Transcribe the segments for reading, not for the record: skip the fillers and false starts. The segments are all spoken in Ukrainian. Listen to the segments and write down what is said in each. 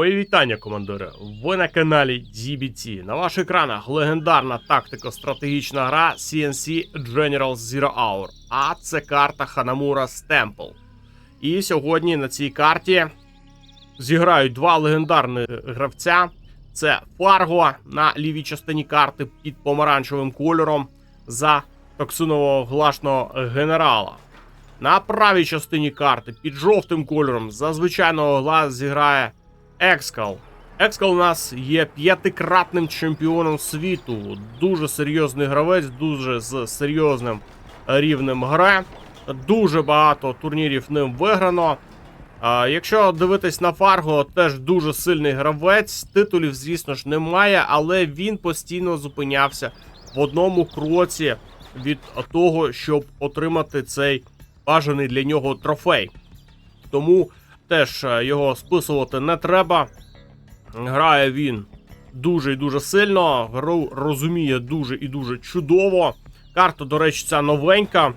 Мої вітання, командири. Ви на каналі DBT. На ваших екранах легендарна тактико-стратегічна гра CNC General Zero Hour. А це карта Hanamura's Temple. І сьогодні на цій карті зіграють два легендарних гравця. Це Фарго на лівій частині карти під помаранчевим кольором за токсинового глашного генерала. На правій частині карти під жовтим кольором за звичайного гла зіграє Екскал. Екскал у нас є 5-кратним чемпіоном світу. Дуже серйозний гравець, дуже з серйозним рівнем гри. Дуже багато турнірів ним виграно. Якщо дивитись на Фарго, теж дуже сильний гравець. Титулів, звісно ж, немає, але він постійно зупинявся в одному кроці від того, щоб отримати цей бажаний для нього трофей. Тому теж його списувати не треба. Грає він дуже і дуже сильно, гру розуміє дуже і дуже чудово. Карта, до речі, ця новенька.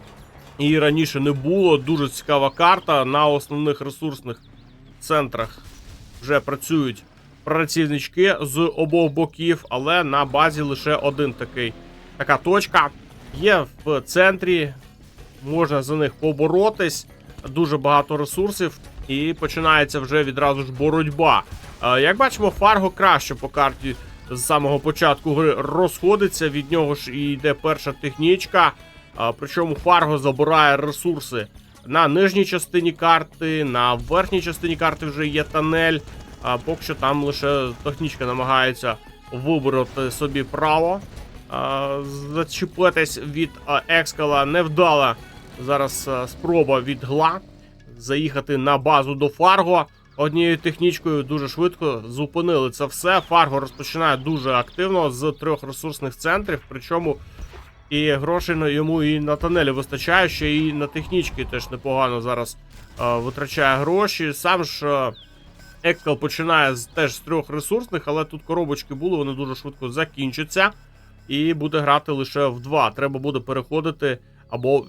Її раніше не було. Дуже цікава карта. На основних ресурсних центрах вже працюють працівнички з обох боків, але на базі лише така точка. Є в центрі, можна за них поборотись. Дуже багато ресурсів. І починається вже відразу ж боротьба. Як бачимо, Фарго краще по карті з самого початку гри розходиться. Від нього ж і йде перша технічка. Причому Фарго забирає ресурси на нижній частині карти, на верхній частині карти вже є тунель. Поки що там лише технічка намагається вибороти собі право. Зачепитись від Екскала невдала зараз спроба від гла. Заїхати на базу до Фарго. Однією технічкою дуже швидко зупинили це все. Фарго розпочинає дуже активно з 3 ресурсних центрів. Причому і грошей йому і на тунелі вистачає, ще і на технічки теж непогано зараз витрачає гроші. Сам ж Екскал починає теж з 3 ресурсних, але тут коробочки були, вони дуже швидко закінчаться. І буде грати лише в 2. Треба буде переходити або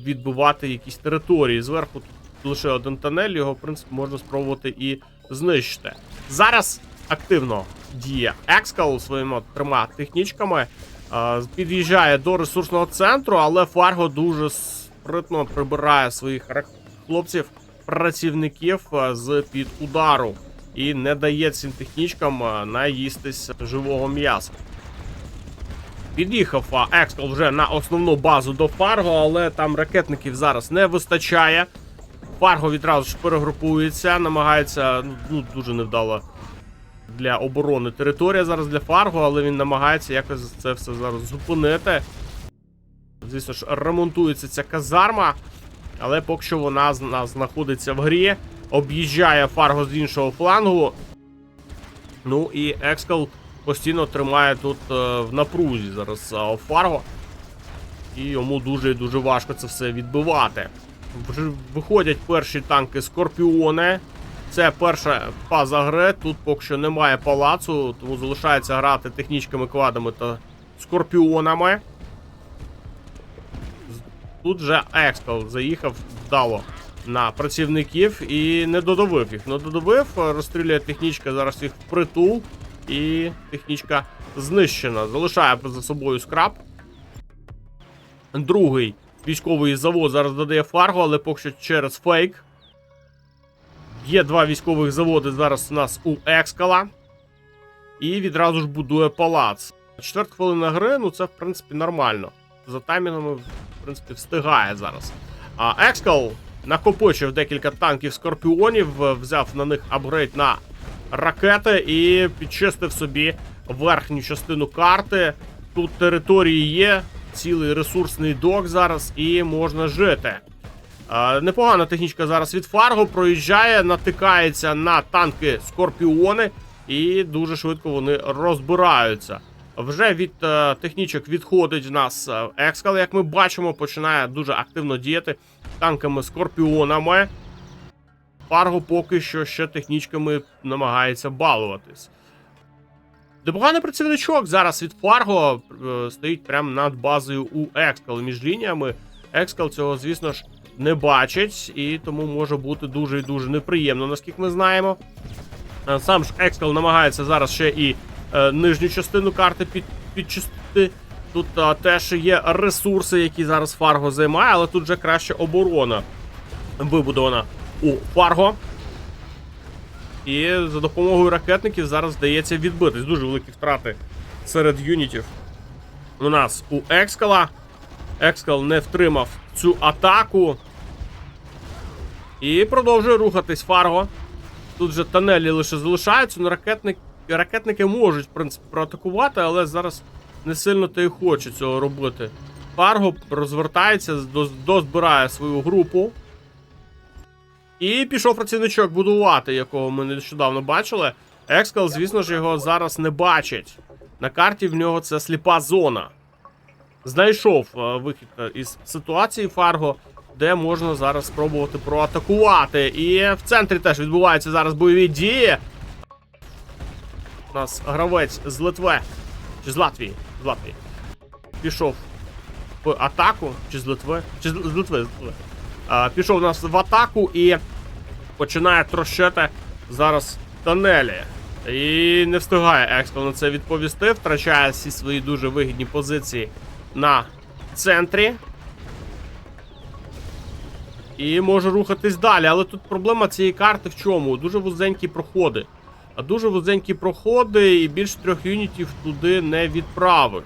відбивати якісь території. Зверху тут лише один тунель, його, в принципі, можна спробувати і знищити. Зараз активно діє Екскал своїми 3 технічками. Під'їжджає до ресурсного центру, але Фарго дуже спритно прибирає своїх хлопців, працівників з-під удару. І не дає цим технічкам наїстись живого м'яса. Під'їхав Екскал вже на основну базу до Фарго, але там ракетників зараз не вистачає. Фарго відразу ж перегрупується, намагається, дуже невдало для оборони територія зараз для Фарго, але він намагається якось це все зараз зупинити. Звісно ж, ремонтується ця казарма, але поки що вона знаходиться в грі. Об'їжджає Фарго з іншого флангу. Ну і Екскал постійно тримає тут в напрузі зараз Фарго. І йому дуже і дуже важко це все відбивати. Вже виходять перші танки Скорпіони. Це перша фаза гри. Тут поки що немає палацу, тому залишається грати технічками, квадами та Скорпіонами. Тут же Екскал заїхав вдало на працівників і не додавив їх. Не додавив, розстрілює технічка зараз їх впритул. І технічка знищена. Залишає за собою скраб. Другий військовий завод зараз додає Фарго, але поки що через фейк. Є 2 військових заводи зараз у нас у Екскала. І відразу ж будує палац. 4 хвилина гри, це в принципі нормально. За таймінгами, в принципі, встигає зараз. А Екскал накопичив декілька танків Скорпіонів, взяв на них апгрейд на ракети і підчистив собі верхню частину карти. Тут території є, цілий ресурсний док зараз і можна жити. Непогана технічка зараз від Фарго, проїжджає, натикається на танки Скорпіони і дуже швидко вони розбираються. Вже від технічок відходить в нас Екскал, як ми бачимо, починає дуже активно діяти танками Скорпіонами. Фарго поки що ще технічками намагається балуватись. Непоганий працівничок зараз від Фарго стоїть прямо над базою у Екскал. Між лініями Екскал цього, звісно ж, не бачить, і тому може бути дуже і дуже неприємно, наскільки ми знаємо. Сам ж Екскал намагається зараз ще і нижню частину карти підчистити. Тут теж є ресурси, які зараз Фарго займає, але тут вже краще оборона вибудована у Фарго. І за допомогою ракетників зараз вдається відбитись. Дуже великі втрати серед юнітів у нас у Екскала. Екскал не втримав цю атаку. І продовжує рухатись Фарго. Тут же тунелі лише залишаються, але ракетники можуть, в принципі, проатакувати, але зараз не сильно то й хоче цього робити. Фарго розвертається, дозбирає свою групу. І пішов працівничок будувати, якого ми нещодавно бачили. Екскал, звісно ж, його зараз не бачить. На карті в нього це сліпа зона. Знайшов вихід із ситуації Фарго, де можна зараз спробувати проатакувати. І в центрі теж відбуваються зараз бойові дії. У нас гравець з Литви, чи з Латвії, пішов в атаку, чи з Литви, пішов у нас в атаку і починає трощити зараз тунелі. І не встигає Екскал на це відповісти, втрачає всі свої дуже вигідні позиції на центрі. І може рухатись далі, але тут проблема цієї карти в чому? Дуже вузенькі проходи. А дуже вузенькі проходи і більше 3 юнітів туди не відправиш.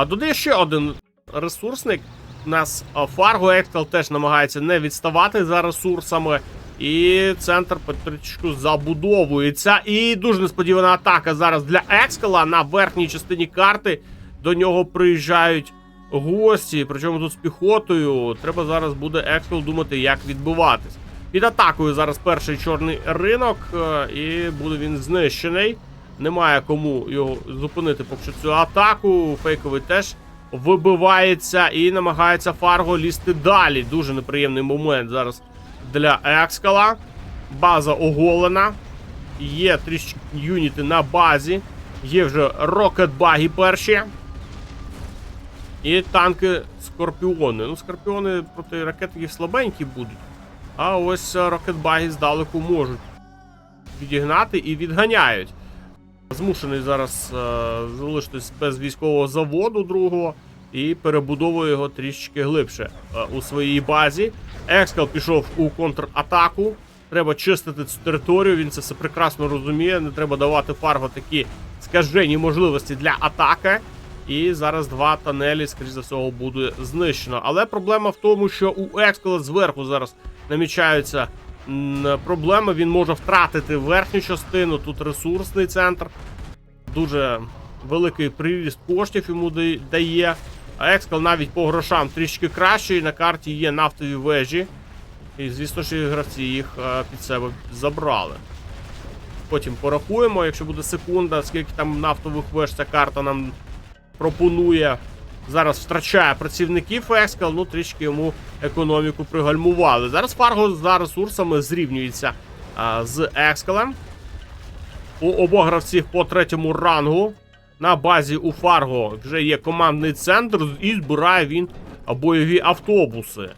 Додає ще один ресурсник. У нас Фарго, Екскал теж намагається не відставати за ресурсами. І центр потрішку забудовується. І дуже несподівана атака зараз для Екскала. На верхній частині карти до нього приїжджають гості, причому тут з піхотою. Треба зараз буде Екскал думати, як відбиватись. Під атакою зараз перший чорний ринок, і буде він знищений. Немає кому його зупинити поки що цю атаку. Фейковий теж вибивається і намагається Фарго лізти далі. Дуже неприємний момент зараз для Екскала. База оголена. Є трішки юніти на базі. Є вже рокетбаги перші. І танки Скорпіони. Ну, Скорпіони проти ракетників слабенькі будуть. А ось рокетбаги здалеку можуть відігнати і відганяють. Змушений зараз залишитись без військового заводу другого. І перебудовує його трішечки глибше у своїй базі. Екскал пішов у контратаку. Треба чистити цю територію, він це все прекрасно розуміє. Не треба давати Фарго такі скажені можливості для атаки. І зараз 2 тунелі, скоріш за всього, буде знищено. Але проблема в тому, що у Екскала зверху зараз намічаються проблеми. Він може втратити верхню частину, тут ресурсний центр. Дуже великий приріст коштів йому дає. А Екскал навіть по грошам трішки кращий. На карті є нафтові вежі. І, звісно ж, гравці їх під себе забрали. Потім порахуємо, якщо буде секунда, скільки там нафтових веж ця карта нам пропонує. Зараз втрачає працівників Екскал, ну трішки йому економіку пригальмували. Зараз Фарго за ресурсами зрівнюється з Екскалем. У обох гравців по 3-му рангу. На базі у Фарго вже є командний центр і збирає він бойові автобуси.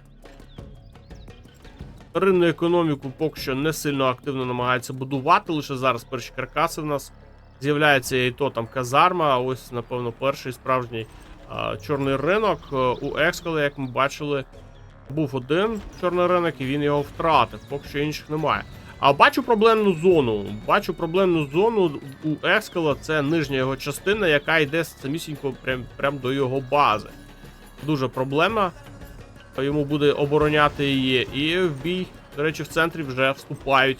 Ринну економіку поки що не сильно активно намагається будувати, лише зараз перші каркаси в нас з'являється, і то там казарма, а ось, напевно, перший справжній чорний ринок. У Екскала, як ми бачили, був один чорний ринок, і він його втратив, поки що інших немає. А бачу проблемну зону. У Екскала, це нижня його частина, яка йде самісінько прям до його бази. Дуже проблема. Йому буде обороняти її. І в бій, до речі, в центрі вже вступають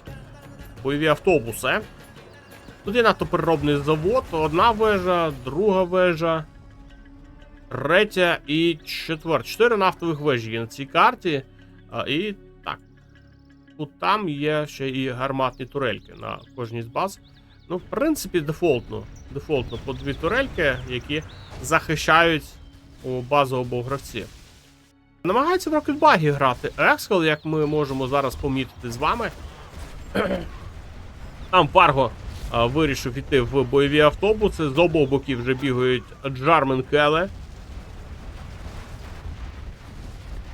бойові автобуси. Тут є нафтопереробний завод, 1 вежа, 2 вежа, 3 і 4. 4 нафтових вежі є на цій карті. І так, тут там є ще і гарматні турельки на кожній з баз. Ну, в принципі, дефолтно по 2 турельки, які захищають базу обох гравців. Намагається в рокетбагі грати Екскал, як ми можемо зараз помітити з вами. Там Фарго вирішив йти в бойові автобуси. З обох боків вже бігають Джарменкеле.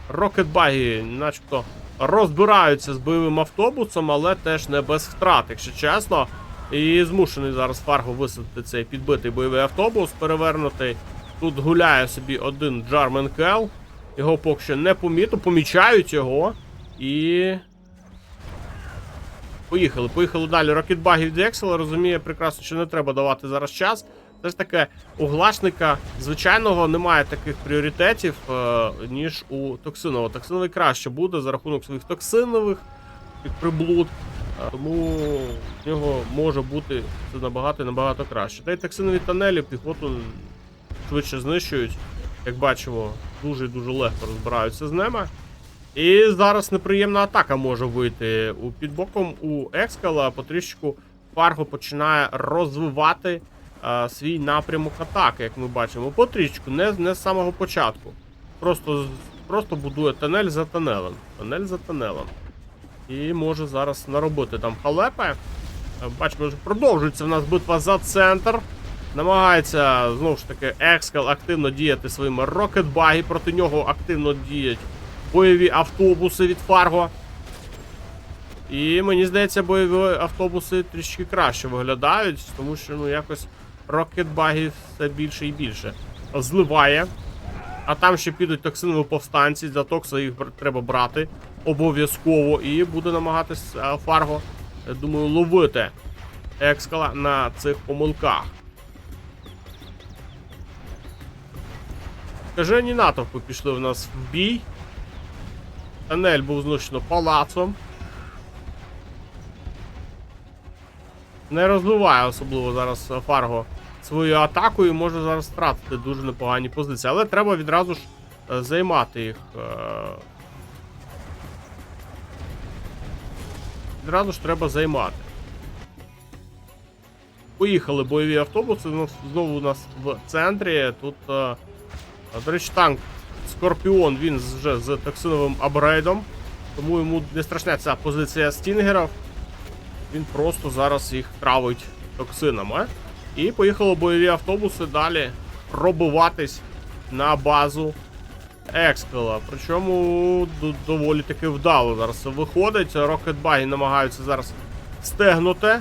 Рокетбаги начебто розбираються з бойовим автобусом, але теж не без втрат, якщо чесно. І змушений зараз Фарго висадити цей підбитий бойовий автобус, перевернутий. Тут гуляє собі один Джармен Келл. Його поки що не помічають його. І... Поїхали далі. Рокетбаги від Ексела розуміє прекрасно, що не треба давати зараз час. Все ж таки, у глашника звичайного немає таких пріоритетів, ніж у токсинового. Токсиновий краще буде за рахунок своїх токсинових приблуд. Тому в нього може бути це набагато краще. Та й токсинові тонелі піхоту швидше знищують. Як бачимо, дуже легко розбираються з ними. І зараз неприємна атака може вийти. Під боком у Екскала потрішку Фарго починає розвивати свій напрямок атаки, як ми бачимо. Потрішку, не з самого початку. Просто будує тунель за тунелем. Тунель за тунелем. І може зараз наробити там халепи. Бачимо, що продовжується в нас битва за центр. Намагається, знову ж таки, Екскал активно діяти своїми рокетбаги. Проти нього активно діють бойові автобуси від Фарго. І мені здається, бойові автобуси трішки краще виглядають, тому що, ну, якось рокетбагів все більше і більше зливає. А там ще підуть токсинові повстанці, для Токса їх треба брати обов'язково. І буде намагатись Фарго, я думаю, ловити Екскала на цих помилках. Скажені натовпи пішли в нас в бій. Тунель був знищено палацом. Не розвиває особливо зараз Фарго свою атаку і може зараз втратити дуже непогані позиції. Але треба відразу ж займати їх. Відразу ж треба займати. Поїхали бойові автобуси. Знову у нас в центрі. Тут, до речі, танк Скорпіон, він вже з токсиновим апгрейдом. Тому йому не страшна ця позиція стінгерів. Він просто зараз їх травить токсинами. І поїхали бойові автобуси далі пробиватись на базу Екскала. Причому доволі таки вдало зараз це виходить. Рокетбаги намагаються зараз стегнути.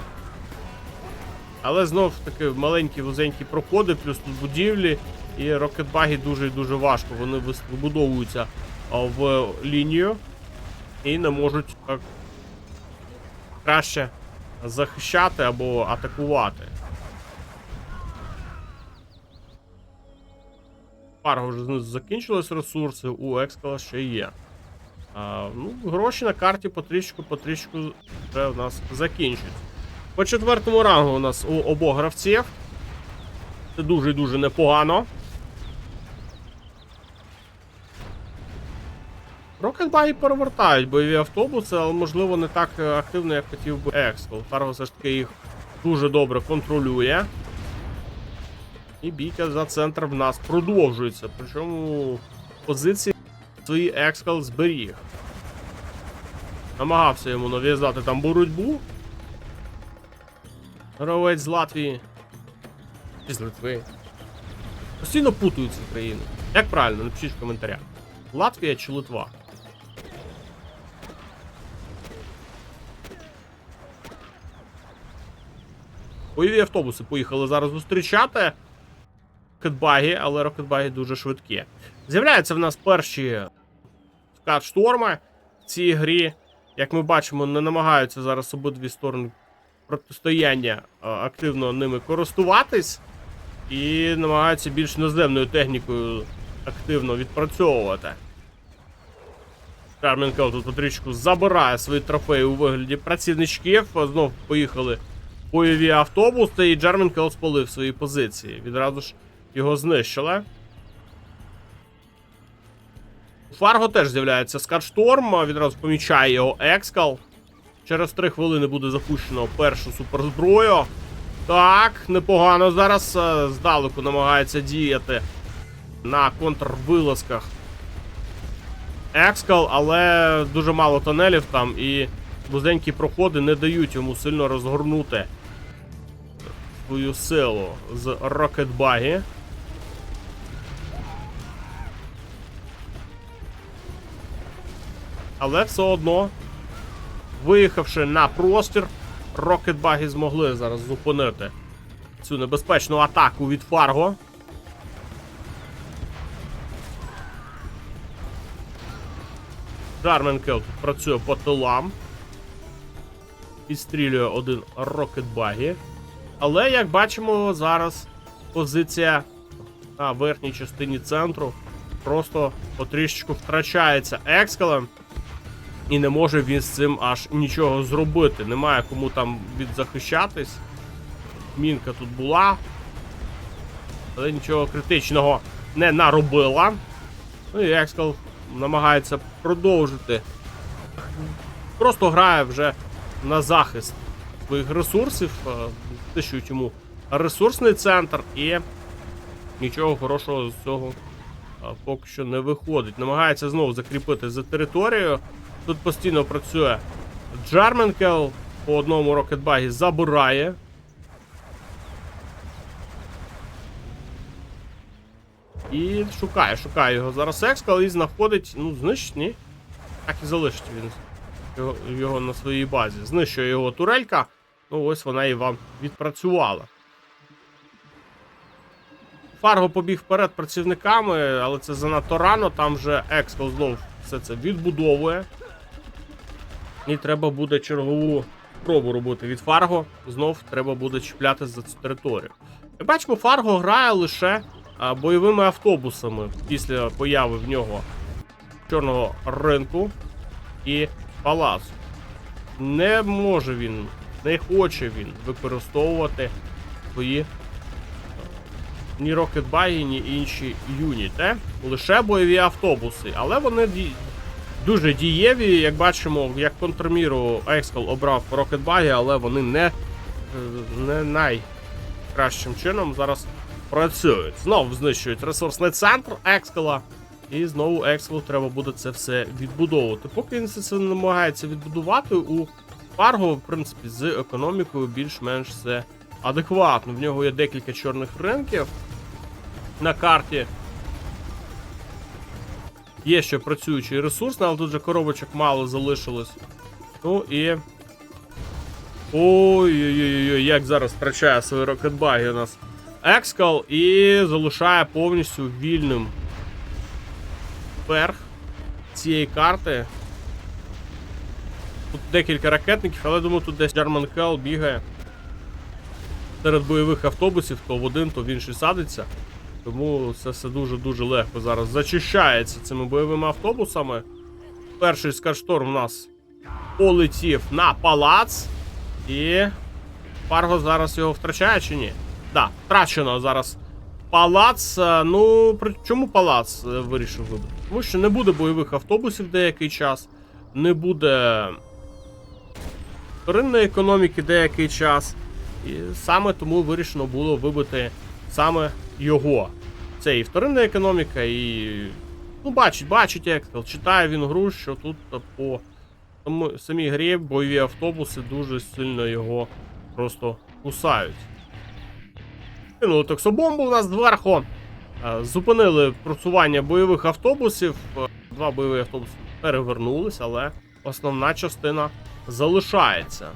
Але знов таки маленькі вузенькі проходи, плюс тут будівлі. І рокетбаги дуже і дуже важко. Вони вибудовуються в лінію і не можуть так краще захищати або атакувати. Фарго вже знизу закінчились ресурси, у Екскала ще є. Ну, гроші на карті потрішку вже в нас закінчують. По четвертому рангу у нас у обох гравців. Це дуже і дуже непогано. Рокетбаги перевертають бойові автобуси, але можливо не так активно, як хотів би Екскал. Фарго все ж таки їх дуже добре контролює. І бійка за центр в нас продовжується. Причому позиції свої Екскал зберіг. Намагався йому нав'язати там боротьбу. Гравець з Латвії. Чи з Литви. Постійно путаються країни. Як правильно? Напишіть в коментарях. Латвія чи Литва? Бойові автобуси поїхали зараз зустрічати рокетбаги, але рокетбаги дуже швидкі. З'являються в нас перші скат-шторми в цій грі. Як ми бачимо, не намагаються зараз обидві сторони протистояння активно ними користуватись. І намагаються більш наземною технікою активно відпрацьовувати. Джармен Келл тут потрішку забирає свої трофеї у вигляді працівничків. Знов поїхали бойові автобуси, і Джармен Келл спалив свої позиції. Відразу ж його знищили. У Фарго теж з'являється скат-шторм, відразу помічає його Екскал. Через 3 хвилини буде запущено першу суперзброю. Так, непогано зараз здалеку намагається діяти на контрвилазках Екскал, але дуже мало тунелів там і вузенькі проходи не дають йому сильно розгорнути свою силу з рокетбаги. Але все одно, виїхавши на простір, рокетбаги змогли зараз зупинити цю небезпечну атаку від Фарго. Джарменкел тут працює по тилам. Підстрілює один рокетбагі. Але, як бачимо, зараз позиція на верхній частині центру просто потрішечку втрачається Екскелем. І не може він з цим аж нічого зробити. Немає кому там відзахищатись. Мінка тут була. Але нічого критичного не наробила. Ну і Екскел намагається продовжити. Просто грає вже на захист своїх ресурсів. Знищують йому ресурсний центр і нічого хорошого з цього поки що не виходить. Намагається знову закріпити за територією. Тут постійно працює Джарменкел. По одному рокетбагі забирає. І шукає його зараз Екскел і знаходить, ну, знищить, ні. Так і залишить він його на своїй базі. Знищує його турелька. Ну, ось вона і вам відпрацювала. Фарго побіг вперед працівниками, але це занадто рано. Там вже Екскел знов все це відбудовує. І треба буде чергову пробу робити від Фарго. Знов треба буде чіплятися за цю територію. Як бачимо, Фарго грає лише бойовими автобусами після появи в нього чорного ринку і палацу. Не може він, не хоче він використовувати свої ні рокетбаги, ні інші юніти. Лише бойові автобуси. Але вони дуже дієві. Як бачимо, як контрміру Екскел обрав рокетбаги, але вони не найкращим чином зараз працюють. Знову знищують ресурсний центр Екскела. І знову Екскелу треба буде це все відбудовувати. Поки він це намагається відбудувати, у Фарго, в принципі, з економікою більш-менш все адекватно. В нього є декілька чорних ринків на карті. Є ще працюючий ресурс, але тут же коробочок мало залишилось. Ну і... Ой-ой-ой, як зараз втрачає свої рокетбаги у нас Екскел і залишає повністю вільним верх цієї карти. Тут декілька ракетників, але думаю, тут десь Джарменкел бігає серед бойових автобусів, то в один, то в інший садиться. Тому це все дуже-дуже легко зараз зачищається цими бойовими автобусами. Перший Скаршторм у нас полетів на палац. І Фарго зараз його втрачає чи ні? Так, втрачено зараз палац. Ну, чому палац вирішив вибити? Тому що не буде бойових автобусів деякий час, не буде вторинної економіки деякий час. І саме тому вирішено було вибити саме його. Це і вторинна економіка, і... Ну, бачить Екскел, читає він гру, що тут по самій грі бойові автобуси дуже сильно його просто кусають. Кинули токсобомбу у нас зверху. Зупинили просування бойових автобусів. Два бойові автобуси перевернулись, але основна частина залишається.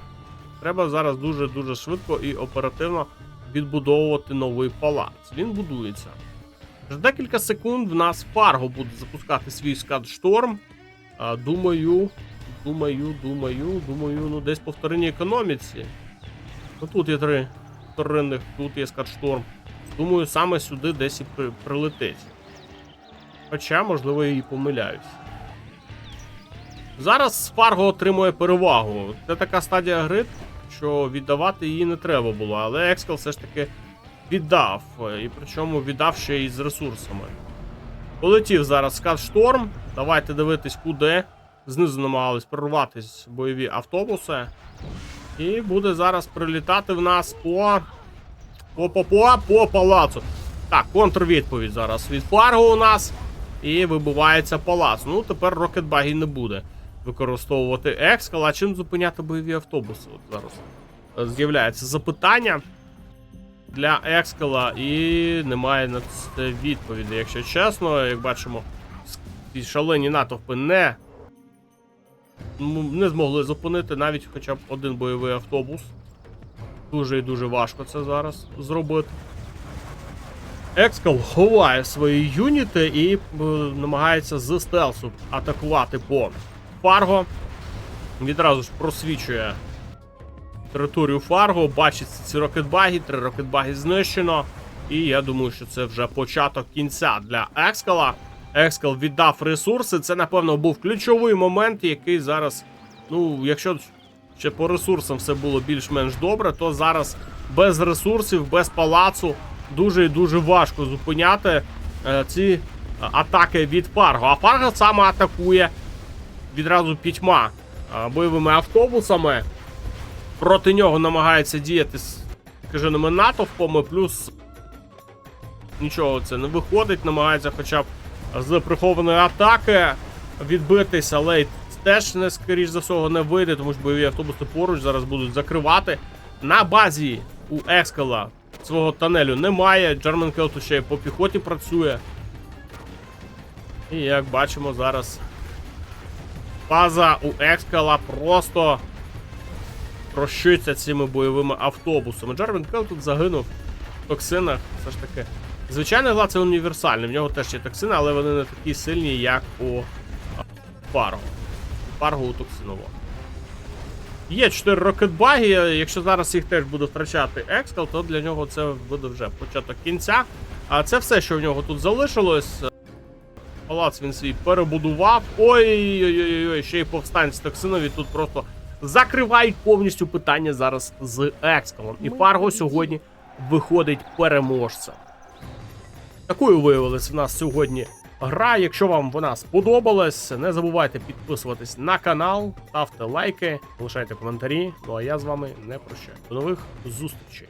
Треба зараз дуже-дуже швидко і оперативно відбудовувати новий палац. Він будується. Вже декілька секунд в нас Фарго буде запускати свій Скаршторм. Думаю, ну десь по вторинній економіці. Ну тут є 3 вторинних, тут є Скаршторм. Думаю, саме сюди десь і прилетить. Хоча, можливо, я і помиляюсь. Зараз Фарго отримує перевагу. Це така стадія гри, що віддавати її не треба було. Але Екскел все ж таки віддав. І причому віддав ще й з ресурсами. Полетів зараз Скаршторм. Давайте дивитись куди. Знизу намагались прорватися бойові автобуси. І буде зараз прилітати в нас по палацу. Так, контрвідповідь зараз від Фарго у нас. І вибивається палац. Ну, тепер рокетбагі не буде використовувати Екскел. А чим зупиняти бойові автобуси? От зараз з'являється запитання для Екскела. І немає на це відповіді. Якщо чесно, як бачимо, ці шалені натовпи не не змогли зупинити навіть хоча б один бойовий автобус. Дуже і дуже важко це зараз зробити. Екскал ховає свої юніти і намагається з стелсу атакувати по Фарго. Відразу ж просвічує територію Фарго, бачить ці рокетбаги, 3 рокетбаги знищено. І я думаю, що це вже початок кінця для Екскала. Екскал віддав ресурси, це, напевно, був ключовий момент, який зараз, ну, якщо ще по ресурсам все було більш-менш добре, то зараз без ресурсів, без палацу дуже і дуже важко зупиняти ці атаки від Фарго. А Фарго саме атакує відразу 5 бойовими автобусами. Проти нього намагається діяти з каженими натовпами, плюс нічого це не виходить, намагається хоча б з прихованої атаки відбитися, але теж, не, скоріш за всього, не вийде, тому що бойові автобуси поруч зараз будуть закривати. На базі у Екскала свого тунелю немає, Джерменкел тут ще й по піхоті працює. І як бачимо зараз, база у Екскала просто прощується цими бойовими автобусами. Джерменкел тут загинув в токсинах, все ж таки. Звичайно, глад це універсальний, в нього теж є токсини, але вони не такі сильні, як у Фарго. Фарго у токсиново. Є 4 рокетбаги, якщо зараз їх теж буде втрачати Екскал, то для нього це буде вже початок кінця. А це все, що в нього тут залишилось. Палац він свій перебудував. Ой-ой-ой, ще й повстанці токсинові тут просто закривають повністю питання зараз з Екскалом. І Фарго сьогодні виходить переможцем. Такою виявилась в нас сьогодні гра. Якщо вам вона сподобалась, не забувайте підписуватись на канал, ставте лайки, залишайте коментарі. Ну а я з вами не прощаюсь. До нових зустрічей.